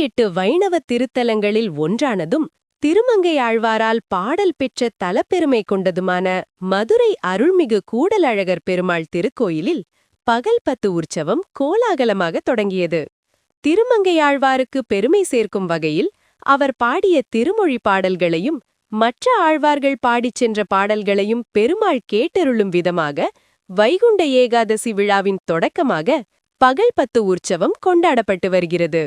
108 வைணவ திருத்தலங்களில் ஒன்றானதும் திருமங்கையாழ்வாரால் பாடல் பெற்ற தலப்பெருமை கொண்டதுமான மதுரை அருள்மிகு கூடலழகர் பெருமாள் திருக்கோயிலில் பகல் 10 உற்சவம் கோலாகலமாக தொடங்கியது. திருமங்கையாழ்வாருக்கு பெருமை சேர்க்கும் வகையில் அவர் பாடிய திருமொழி பாடல்களையும் மற்ற ஆழ்வார்கள் பாடிச் சென்ற பாடல்களையும் பெருமாள் கேட்டருளும் விதமாக வைகுண்ட ஏகாதசி விழாவின் தொடக்கமாக பகல் 10 உற்சவம் கொண்டாடப்பட்டு வருகிறது.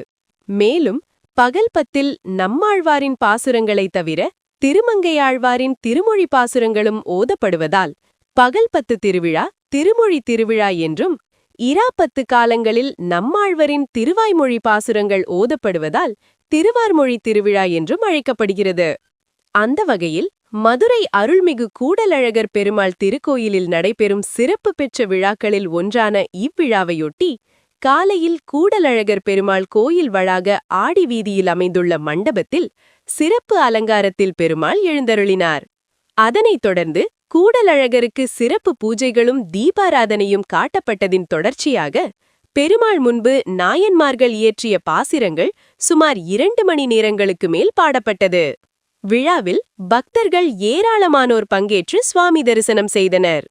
மேலும் பகல் 10 நம்மாழ்வாரின் பாசுரங்களைத் தவிர திருமங்கையாழ்வாரின் திருமொழி பாசுரங்களும் ஓதப்படுவதால் பகல் 10 திருவிழா திருமொழி திருவிழா என்றும், இரா 10 காலங்களில் நம்மாழ்வரின் திருவாய்மொழி பாசுரங்கள் ஓதப்படுவதால் திருவார்மொழி திருவிழா என்றும் அழைக்கப்படுகிறது. அந்த வகையில் மதுரை அருள்மிகு கூடலழகர் பெருமாள் திருக்கோயிலில் நடைபெறும் சிறப்பு பெற்ற விழாக்களில் ஒன்றான இவ்விழாவையொட்டி காலையில் கூடலழகர் பெருமாள் கோயில் வளாக ஆடி வீதியில் அமைந்துள்ள மண்டபத்தில் சிறப்பு அலங்காரத்தில் பெருமாள் எழுந்தருளினார். அதனைத் தொடர்ந்து கூடலழகருக்கு சிறப்பு பூஜைகளும் தீபாராதனையும் காட்டப்பட்டதின் தொடர்ச்சியாக பெருமாள் முன்பு நாயன்மார்கள் இயற்றிய பாசிரங்கள் சுமார் 2 மணி நேரங்களுக்கு மேல் பாடப்பட்டது. விழாவில் பக்தர்கள் ஏராளமானோர் பங்கேற்று சுவாமி தரிசனம் செய்தனர்.